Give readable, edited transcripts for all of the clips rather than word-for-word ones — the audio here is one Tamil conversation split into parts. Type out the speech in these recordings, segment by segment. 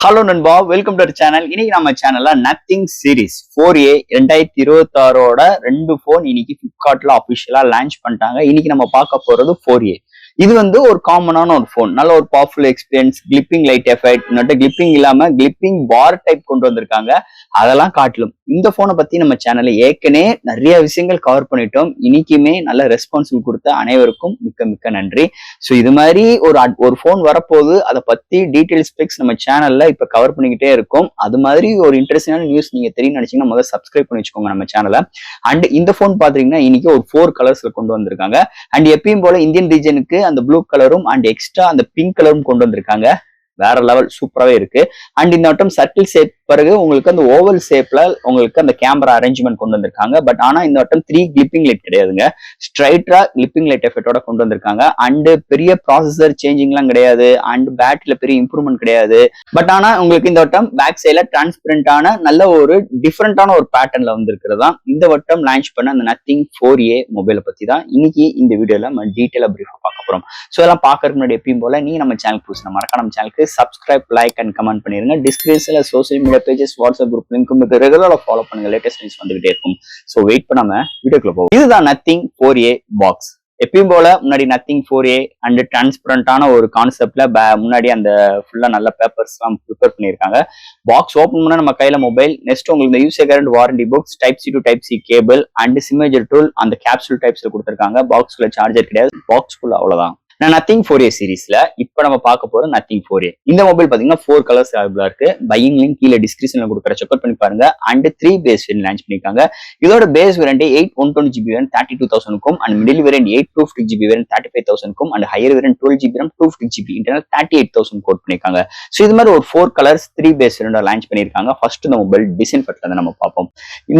ஹலோ நண்பா, வெல்கம் டு சேனல். இன்னைக்கு நம்ம சேனல்ல நத்திங் சீரிஸ் 4A 2026ஓட 2 போன் இன்னைக்கு பிளிப்கார்ட்ல அபிஷியலா லான்ச் பண்ணிட்டாங்க. இன்னைக்கு நம்ம பார்க்க போறது 4A. இது ஒரு காமனான ஒரு போன், நல்ல ஒரு powerful experience, clipping light effect, clipping இல்லாம கிளிப்பிங் பார் டைப் கொண்டு வந்திருக்காங்க. அதெல்லாம் காட்டிலும் இந்த போனை பத்தி நம்ம சேனல்ல ஏற்கனவே நிறைய விஷயங்கள் கவர் பண்ணிட்டோம். இன்னைக்குமே நல்ல ரெஸ்பான்சிபிள் கொடுத்த அனைவருக்கும் மிக்க மிக்க நன்றி. ஸோ இது மாதிரி ஒரு போன் வரப்போது, அதை பத்தி டீடைல் ஸ்பெக்ஸ் நம்ம சேனல்ல இப்ப கவர் பண்ணிக்கிட்டே இருக்கும். அது மாதிரி ஒரு இன்ட்ரெஸ்டிங்கான நியூஸ் நீங்க தெரியும் நினைச்சீங்கன்னா முதல்ல சப்ஸ்கிரைப் பண்ணி வச்சுக்கோங்க நம்ம சேனலை. அண்ட் இந்த போன் பாத்தீங்கன்னா இன்னைக்கு ஒரு 4 கலர்ஸ்ல கொண்டு வந்திருக்காங்க. அண்ட் எப்பயும் போல இந்தியன் ரீஜனுக்கு அந்த ப்ளூ கலரும் அண்ட் எக்ஸ்ட்ரா அந்த பிங்க் கலரும் கொண்டு வந்திருக்காங்க. வேற லெவல், சூப்பராகவே இருக்கு. அண்ட் இந்த வட்டம் சர்க்கிள் ஷேப் பிறகு உங்களுக்கு அந்த ஓவல் ஷேப்ல உங்களுக்கு அந்த கேமரா அரேஞ்ச்மெண்ட் கொண்டு வந்திருக்காங்க. பட் ஆனா இந்த வட்டம் 3 கிளிப்பிங் லைட் கிடையாதுங்க, ஸ்ட்ரைட்டா கிளிப்பிங் லைட் எஃபெக்டோட கொண்டு வந்திருக்காங்க. அண்ட் பெரிய ப்ராசஸர் சேஞ்சிங்லாம் கிடையாது, அண்ட் பேட்டரியில பெரிய இம்ப்ரூவ்மெண்ட் கிடையாது. பட் ஆனா உங்களுக்கு இந்த வட்டம் பேக் சைட்ல டிரான்ஸ்பரண்டான நல்ல ஒரு டிஃப்ரெண்டான ஒரு பேட்டர்ன்ல வந்திருக்கிறதா இந்த வட்டம் லான்ச் பண்ண அந்த நத்திங் 4A மொபைலை பத்தி தான் இன்னைக்கு இந்த வீடியோல நம்ம டீட்டெயிலா பிரீஃபா பார்க்க போறோம். ஸோ எல்லாம் பார்க்கறதுக்கு முன்னாடி எப்பயும் போல நீ நம்ம சேனல் புதுசு மறக்காம நம்ம சேனலுக்கு சப்ஸ்கிரைப், லைக் அண்ட் கமெண்ட் பண்ணிருங்க. டிஸ்கிரிப்ஷன்ல social media pages, WhatsApp group லிங்க்கும் ரெகுலரா ஃபாலோ பண்ணுங்க. லேட்டஸ்ட் நியூஸ் வந்துகிட்டே இருக்கும். ஸோ வெயிட் பண்ணாம வீடியோக்குள்ள போவோம். இதுதான் நத்திங் 4A பாக்ஸ். எப்பயும் போல முன்னாடி நத்திங் 4A அண்ட் டிரான்ஸ்பரண்டான ஒரு கான்செப்ட்ல முன்னாடி அந்த ஃபுல்லா நல்ல பேப்பர்ஸ் எல்லாம் ப்ரிப்பேர் பண்ணியிருக்காங்க. பாக்ஸ் ஓப்பன் பண்ணா நம்ம கையில மொபைல், நெக்ஸ்ட் உங்களுக்கு இந்த user guide warranty books, type C to type C cable and SIM ejector tool அந்த கேப்சூல் டைப்ஸ்ல கொடுத்திருக்காங்க. பாக்ஸ்ல சார்ஜர் கிடையாது, பாக்ஸ்குள்ள அவ்வளவுதான். நத்திங் 4A சீரீஸ்ல இப்ப நம்ம பார்க்க போறோம் நத்திங் 4A. இந்த மொபைல் பாத்தீங்கன்னா 4 கலர்ஸ் அவைலபிளா இருக்கு. பையிங் லிங்க் கீழே டிஸ்கிரிப்ஷன்ல கொடுக்குற செக் அவுட் பண்ணி பாருங்க. அண்ட் 3 பேஸ் வேரியன்ட் லான்ச் பண்ணிருக்காங்க. இதோட பேஸ் வேரியன்ட் 8 120GB வேரியன்ட் 32,000க்கும், and middle variant 8 250GB variant 35,000க்கும், and higher variant 12GB RAM 250GB internal 38,000 quote பண்ணிருக்காங்க. ஸோ இது மாதிரி ஒரு 4 கலர்ஸ் 3 பேஸ் வேரியன்ட் லான்ச் பண்ணிருக்காங்க. ஃபர்ஸ்ட் இந்த மொபைல் டிசைன் பட்ல நம்ம பார்ப்போம்.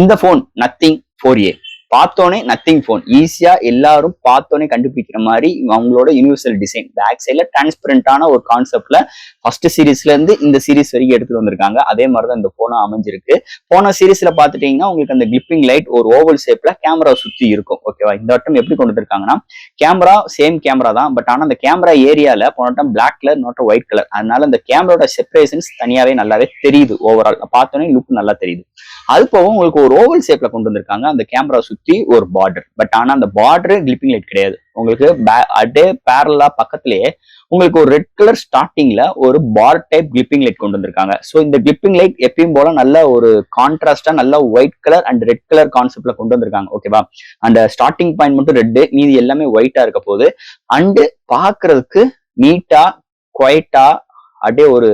இந்த போன் நத்திங் 4A பார்த்தோன்னே நத்திங் போன், ஈஸியா எல்லாரும் பார்த்தோன்னே கண்டுபிடிக்கிற மாதிரி அவங்களோட யூனிவர்சல் டிசைன், பேக் சைட்ல டிரான்ஸ்பரண்டான ஒரு கான்செப்ட்ல ஃபர்ஸ்ட் சீரீஸ்ல இருந்து இந்த சீரீஸ் வரைக்கும் எடுத்துட்டு வந்திருக்காங்க. அதே மாதிரிதான் இந்த போனா அமைஞ்சிருக்கு. போன சீரீஸ்ல பாத்துட்டீங்கன்னா உங்களுக்கு அந்த கிளிப்பிங் லைட் ஒரு ஓவல் ஷேப்ல கேமரா சுத்தி இருக்கும். ஓகேவா? இந்த வட்டம் எப்படி கொண்டு வந்திருக்காங்கன்னா கேமரா சேம் கேமரா தான், பட் ஆனா அந்த கேமரா ஏரியால போன வட்டம் பிளாக் கலர் நோட்ட ஒயிட் கலர், அதனால அந்த கேமராவோட செப்பரேஷன்ஸ் தனியாவே நல்லாவே தெரியுது. ஓவரால் பார்த்தோன்னே லுக் நல்லா தெரியுது. அது போக உங்களுக்கு ஒரு ஓவல் ஷேப்ல கொண்டு வந்திருக்காங்க அந்த கேமரா சுத்தி ஒரு பார்டர். பட் ஆனா அந்த பார்டர் கிளிப்பிங் லைட் கிடையாது. உங்களுக்கு அதே பேரலா பக்கத்திலேயே உங்களுக்கு ஒரு ரெட் கலர் ஸ்டார்டிங்ல ஒரு பார் டைப் கிளிப்பிங் லைட் கொண்டு வந்திருக்காங்க. சோ இந்த கிளிப்பிங் லைட் எப்பயும் போல நல்ல ஒரு கான்ட்ராஸ்டா நல்ல white colour and red colour கான்செப்ட்ல கொண்டு வந்திருக்காங்க. ஓகேவா? அந்த ஸ்டார்டிங் பாயிண்ட் மட்டும் ரெட், மீதி எல்லாமே ஒயிட்டா இருக்க போகுது. அண்ட் பாக்குறதுக்கு நீட்டா குவைட்டா அப்படியே ஒரு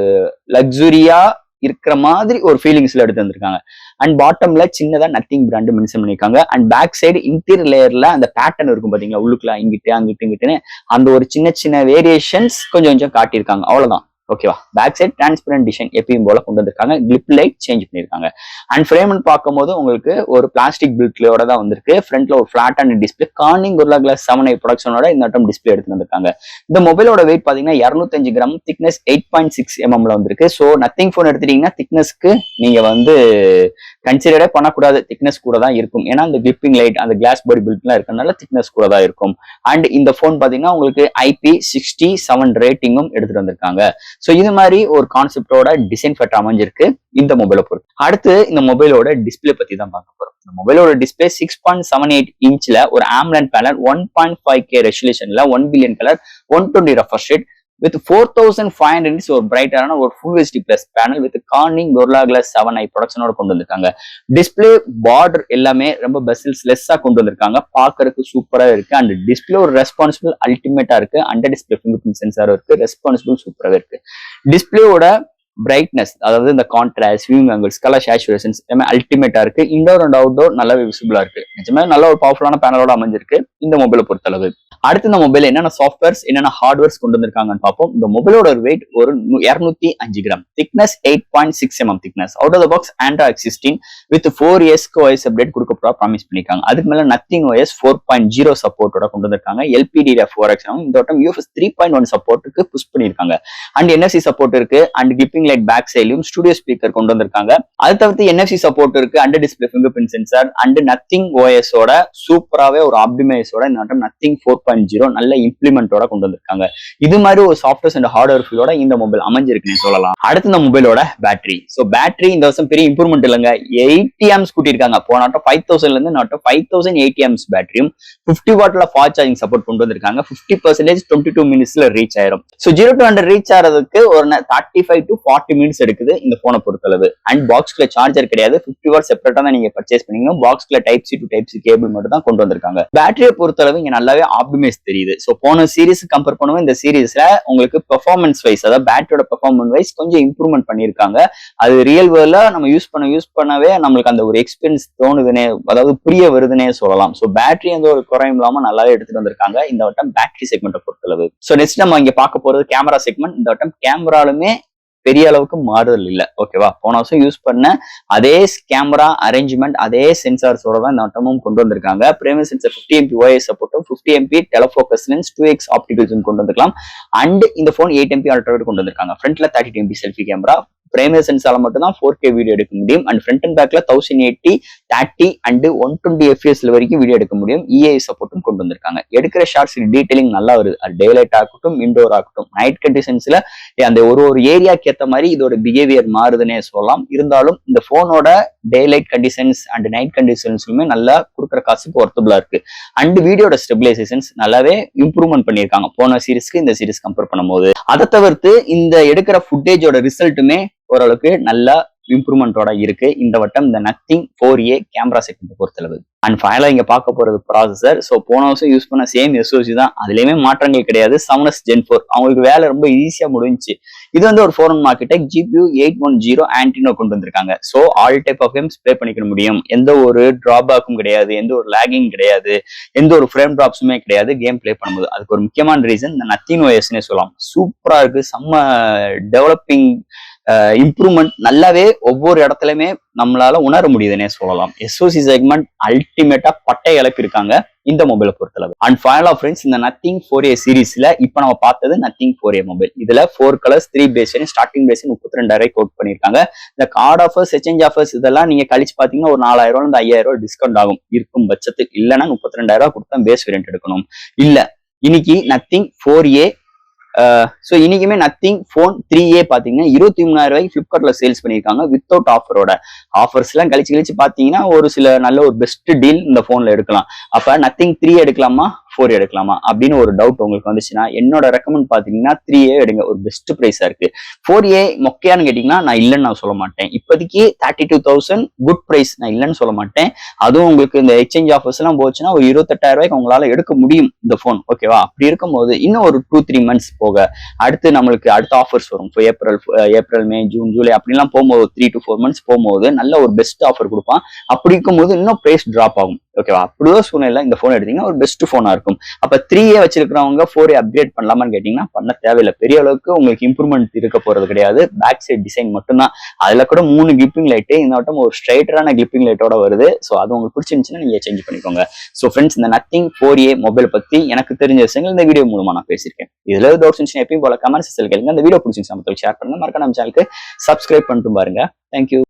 லக்ஸுரியா இருக்கிற மாதிரி ஒரு ஃபீலிங்ஸ்ல எடுத்து வந்திருக்காங்க. அண்ட் பாட்டம்ல சின்னதா நத்திங் பிராண்ட் மென்ஷன் பண்ணிருக்காங்க. அண்ட் பேக் சைடு இன்டீரியர் லேயர்ல அந்த பேட்டர்ன் இருக்கும் பாத்தீங்களா, உள்ளுக்குள்ள இங்கிட்டு அங்கிட்டு இங்கிட்டுன்னு அந்த ஒரு சின்ன சின்ன வேரியேஷன்ஸ் கொஞ்சம் கொஞ்சம் காட்டியிருக்காங்க. அவ்வளவுதான். ஓகேவா? பேக் சைட் டிரான்ஸ்பரண்ட் டிசைன் எப்பயும் போல கொண்டு வந்திருக்காங்க. கிளிப் லைட் சேஞ்ச் பண்ணிருக்காங்க. அண்ட் ஃப்ரேம் பார்க்கும்போது உங்களுக்கு ஒரு பிளாஸ்டிக் பில்ட்லோட தான் வந்திருக்கு. ஃப்ரண்ட்ல ஒரு flat and display Corning Gorilla Glass 7i ப்ரொடக்ஷனோட இந்த அட்டம் டிஸ்பிளே எடுத்து வந்திருக்காங்க. இந்த மொபைலோட வெயிட் பாத்தீங்கன்னா 205 கிராம், திக்னஸ் 8.6 mm வந்திருக்கு. ஸோ நத்திங் போன் எடுத்துட்டீங்கன்னா திக்னஸ்க்கு நீங்க கன்சிடரே பண்ணக்கூடாது, திக்னஸ் கூட தான் இருக்கும். ஏன்னா அந்த கிளிப்பிங் லைட் அந்த கிளாஸ் பாடி பில்ட்லாம் இருக்கனால திக்னஸ் கூட தான் இருக்கும். அண்ட் இந்த போன் பாத்தீங்கன்னா உங்களுக்கு IP67 ரேட்டிங்கும் எடுத்துட்டு வந்திருக்காங்க. சோ இது மாதிரி ஒரு கான்செப்டோட டிசைன் ஃபட் அமைஞ்சிருக்கு இந்த மொபைலை பொறுத்து. அடுத்து இந்த மொபைலோட டிஸ்பிளே பத்தி தான் பார்க்க போறோம். இந்த மொபைலோட டிஸ்பிளே 6.78 இன்ச்ல ஒரு AMOLED panel, 1.5K ரெசல்யூஷன்ல 1 billion colour 120 refresh rate with 4500 nits ஒரு பிரைட்டான ஒரு full HD plus panel with Corning Gorilla Glass 7i ப்ரொடக்ஷனோட கொண்டு வந்திருக்காங்க. டிஸ்பிளே பார்டர் எல்லாமே ரொம்ப பெசில்ஸ் லெஸ்ஸா கொண்டு வந்திருக்காங்க. பாக்குறதுக்கு சூப்பரா இருக்கு. அண்ட் டிஸ்பிளே ஒரு ரெஸ்பான்சிபிள் அல்டிமேட்டா இருக்கு. அண்டர் டிஸ்பிளே ஃபிங்கர் பிரிண்ட் சென்சாரும் இருக்கு. ரெஸ்பான்சிபிள் சூப்பராகவே இருக்கு. டிஸ்பிளேயோட பிரைட்னஸ், அதாவது இந்த contrast, viewing angles, colour saturations எல்லாமே அல்டிமேட்டா இருக்கு. இன்டோர் அண்ட் அவுட்டோர் நல்லாவே விசிபிளா இருக்கு. நிஜமே நல்ல ஒரு பவர்ஃபுல்லான பேனலோட அமைஞ்சிருக்கு இந்த மொபைலை பொறுத்தளவு. அடுத்து இந்த மொபைல் என்னென்ன சாஃப்ட்வேர்ஸ் என்னென்ன ஹார்ட்வேர்ஸ் கொண்டு வந்திருக்காங்கன்னு பார்ப்போம். இந்த மொபைலோட வெயிட் ஒரு 205 gram, thickness 8.6 mm thickness. Out of the box Android 16 with 4 OS update கொடுக்க ப்ராமிஸ் பண்ணிருக்காங்க. அதுக்கு மேல நத்திங் OS 4.0 சப்போர்ட்டோட கொண்டு வந்திருக்காங்க. LPDDR4X இந்த வட்டம் UFS 3.1 சப்போர்ட்டுக்கு புஷ் பண்ணிருக்காங்க. அண்ட் NFC சப்போர்ட் இருக்கு. And clipping ring light back சைட்லயும் ஸ்டுடியோ ஸ்பீக்கர் கொண்டு வந்திருக்காங்க. அது தவிர்த்து NFC சப்போர்ட் இருக்கு, under display fingerprint sensor and Nothing OS-ஓட சூப்பராவே ஒரு ஆப்டிமைஸோட இந்த வட்டம் நத்திங் 4.0 நல்ல இம்ப்ளிமெண்டோட கொண்டு வந்திருக்காங்க. இது மாதிரி ஒரு சாஃப்ட்வேர் அண்ட் ஹார்ட்வேர் ஃபீலோட இந்த மொபைல் அமைஞ்சிருக்குன்னு சொல்லலாம். அடுத்து இந்த மொபைலோட பேட்டரி. ஸோ பேட்டரி இந்த வருஷம் பெரிய இம்ப்ரூவ்மெண்ட் இல்லைங்க. 80 amps கூட்டியிருக்காங்க. போன 5000 இருந்து 5080 amps பேட்டரியும் 50 வாட்ல ஃபாஸ்ட் சார்ஜிங் சப்போர்ட் கொண்டு வந்திருக்காங்க. 50% 22 மினிட்ஸ்ல ரீச் ஆயிரும். ஸோ 0 to 100 ரீச் ஆகிறதுக்கு ஒரு 35 to 40 மினிட்ஸ் எடுக்குது இந்த போனை பொறுத்தளவு. அண்ட் பாக்ஸ்குள்ள சார்ஜர் கிடையாது. 50 வாட் செப்பரேட்டா தான் நீங்க பர்ச்சேஸ் பண்ணீங்கன்னா பாக்ஸ்குள்ள type C to type C cable மட்டும் தான் கொண்டு வந்திருக்காங்க. பேட்டரியை பொறுத்தளவு இங்க நல்லாவே ஆப்டிமைஸ் தெரியுது. ஸோ போன சீரிஸ் கம்பேர் பண்ணுவோம், இந்த சீரிஸ்ல உங்களுக்கு பெர்ஃபார்மன்ஸ் வைஸ், அதாவது பேட்டரியோட பெர்ஃபார்மன்ஸ் வைஸ் கொஞ்சம் இம்ப்ரூவ்மெண்ட் பண்ணியிருக்காங்க. அது ரியல் வேர்ல்ட்ல நம்ம யூஸ் பண்ணவே நம்மளுக்கு அந்த ஒரு எக்ஸ்பீரியன்ஸ் தோணுதுனே, அதாவது புரிய வருதுன்னே சொல்லலாம். ஸோ பேட்டரி எந்த ஒரு குறையும் இல்லாம நல்லாவே எடுத்துட்டு வந்திருக்காங்க இந்த வட்டம் பேட்டரி செக்மெண்ட்டை பொறுத்தளவு. ஸோ நெக்ஸ்ட் நம்ம இங்க பார்க்க போறது கேமரா செக்மெண்ட். இந்த வட்டம் கேமராலுமே பெரிய அளவுக்கு மாறுதல் இல்லை. ஓகேவா, போன வருஷம் யூஸ் பண்ண அதே கேமரா அரேஞ்ச்மெண்ட், அதே சென்சார்ஸோட தான் இந்த வட்டமும் கொண்டு வந்திருக்காங்க. பிரைமரி சென்சார் 50 MP OIS சப்போர்ட்டும் 50 MP telephoto lens 2x optical zoom கொண்டு வந்துக்கலாம். அண்ட் இந்த போன் 8 MP அல்ட்ரா கொண்டு வந்திருக்காங்க. ஃப்ரண்ட்ல 32 MP செல்ஃபி கேமரா. பிரைமரி சென்சார்ல மட்டும் தான் 4K வீடியோ எடுக்க முடியும். அண்ட் ஃப்ரண்ட் அண்ட் பேக்ல 1080 30 அண்ட் 120 FPS வரைக்கும் வீடியோ எடுக்க முடியும். EAI சப்போர்ட்டும் கொண்டு வந்திருக்காங்க. எடுக்கிற ஷார்ட்ஸ் டீடைலிங் நல்லா வருது. அது டே லைட் ஆகட்டும், இன்டோர் ஆகட்டும், நைட் கண்டிஷன்ஸ்ல அந்த ஒரு ஏரியாக்கு ஏற்ற மாதிரி இதோட பிஹேவியர் மாறுதுன்னே சொல்லலாம். இருந்தாலும் இந்த போனோட day light conditions and night கண்டிஷன்ஸ்லுமே நல்லா கொடுக்குற காசுக்கு ஒர்த்தபிளா இருக்கு. அண்ட் வீடியோட ஸ்டெபிலைசேஷன்ஸ் நல்லாவே இம்ப்ரூவ்மெண்ட் பண்ணியிருக்காங்க போன சீரிஸ்க்கு இந்த சீரிஸ் கம்பேர் பண்ணும்போது. அதை தவிர்த்து இந்த எடுக்கிற ஃபுட்டேஜோட ரிசல்ட்டுமே ஓரளவுக்கு நல்ல இம்ப்ரூவ்மெண்டோட இருக்கு இந்த வட்டம் இந்த நத்திங் 4A கேமரா செக்மெண்ட் பொறுத்தளவு. அண்ட் ஃபைனலா இங்க பார்க்க போறது ப்ராசஸர். ஸோ போன வருஷம் யூஸ் பண்ண சேம் SoC தான், அதுலயுமே மாற்றங்கள் கிடையாது. 7S Gen 4 அவங்களுக்கு வேலை ரொம்ப ஈஸியா முடிஞ்சுச்சு. இது வந்து ஒரு 4 ஆர்கிடெக்ட் GPU 810 ஆன்டினோ கொண்டு வந்திருக்காங்க. So all type of games play பண்ணிக்க முடியும். எந்த ஒரு டிராபேக்கும் கிடையாது, எந்த ஒரு லேகிங் கிடையாது, எந்த ஒரு ஃப்ரேம் டிராப்ஸுமே கிடையாது கேம் ப்ளே பண்ணும்போது. அதுக்கு ஒரு முக்கியமான ரீசன் இந்த நத்திங் OSனே சொல்லலாம். சூப்பரா இருக்கு, செம்ம டெவலப்பிங் இம்ப்ரூவ்மெண்ட் நல்லாவே ஒவ்வொரு இடத்துலயுமே நம்மளால உணர முடியுதுன்னே சொல்லலாம். SoC செக்மெண்ட் அல்டிமேட்டா பட்டை இழப்பிருக்காங்க இந்த மொபைலை பொறுத்தளவு. அண்ட் ஃபைனலா ஃப்ரெண்ட்ஸ், இந்த நத்திங் 4A சீரீஸ்ல இப்ப நம்ம பார்த்தது நத்திங் 4A மொபைல். இதுல 4 colours 3 base starting base 32,000 quote பண்ணிருக்காங்க. இந்த கார்டு ஆஃபர்ஸ், எக்ஸ்சேஞ்ச் ஆஃபர்ஸ் இதெல்லாம் நீங்க கழிச்சு பாத்தீங்கன்னா ஒரு 4000 இருந்து 5000 டிஸ்கவுண்ட் ஆகும் இருக்கும் பட்சத்துக்கு. இல்லைன்னா 32,000 கொடுத்தா பேஸ் வேரியன்ட் எடுக்கணும். இல்ல இன்னைக்கு நத்திங் 4A ஸோ இன்னைக்குமே நத்திங் போன் 3A பாத்தீங்கன்னா 23,000 பிளிப்கார்ட்ல சேல்ஸ் பண்ணிருக்காங்க வித்தவுட் ஆஃபரோட. ஆஃபர்ஸ் எல்லாம் கழிச்சு பாத்தீங்கன்னா ஒரு சில நல்ல ஒரு பெஸ்ட் டீல் இந்த போன்ல எடுக்கலாம். அப்ப நத்திங் 3 எடுக்கலாமா 4 எடுக்கலாமா அப்படின்னு ஒரு டவுட் உங்களுக்கு வந்துச்சுன்னா என்னோட ரெக்கமெண்ட் பாத்தீங்கன்னா 3A எடுங்க, ஒரு பெஸ்ட் பிரைஸா இருக்கு. 4A மொக்கையான்னு கேட்டீங்கன்னா நான் இல்லைன்னு நான் சொல்ல மாட்டேன். இப்போதைக்கு 32,000 குட் பிரைஸ், நான் இல்லைன்னு சொல்ல மாட்டேன். அதுவும் உங்களுக்கு இந்த எக்ஸ்சேஞ்ச் ஆஃபர்ஸ் எல்லாம் போச்சுன்னா ஒரு 28,000 உங்களால எடுக்க முடியும் இந்த போன். ஓகேவா, அப்படி இருக்கும்போது இன்னும் ஒரு 2-3 மந்த்ஸ் போக அடுத்து நம்மளுக்கு அடுத்த ஆஃபர்ஸ் வரும். ஏப்ரல் மே ஜூன் ஜூலை அப்படிலாம் போகும்போது 3 to 4 மந்த்ஸ் போகும்போது நல்ல ஒரு பெஸ்ட் ஆஃபர் கொடுப்பான். அப்படி இருக்கும்போது இன்னும் பிரைஸ் டிராப் ஆகும். ஓகேவா, அப்படிதான் சூழ்நிலை இந்த போன் எடுத்தீங்கன்னா ஒரு பெஸ்ட் போனா இருக்கும். அப்ப 3A வச்சிருக்கிறவங்க 4A அப்கிரேட் பண்ணலாமான்னு கேட்டீங்கன்னா பண்ண தேவையில்லை. பெரிய அளவுக்கு உங்களுக்கு இம்ப்ரூவ்மெண்ட் இருக்க போறது கிடையாது. பேக் சைட் டிசைன் மட்டும் தான். அதுல கூட 3 கிளிப்பிங் லைட், இந்த வட்டம் ஒரு ஸ்ட்ரைட்டரான கிளிப்பிங் லைட்டோட வருது. ஸோ அது உங்களுக்கு பிடிச்சிருந்துச்சுன்னா நீங்க சேஞ்ச் பண்ணிக்கோங்க. ஸோ ஃப்ரெண்ட்ஸ், இந்த நத்திங் 4A மொபைல் பத்தி எனக்கு தெரிஞ்ச விஷயங்கள் இந்த வீடியோ மூலமா நான் பேசியிருக்கேன். இதுல டவுட்ஸ் இருந்துச்சுன்னா எப்பயும் போல கமெண்ட்ஸ் கேளுங்க. இந்த வீடியோ பிடிச்சிருந்துச்சு நம்ம ஷேர் பண்ணுங்க. மறக்காம நம்ம சேனலுக்கு சப்ஸ்கிரைப் பண்ணிட்டு பாருங்க. தேங்க்யூ.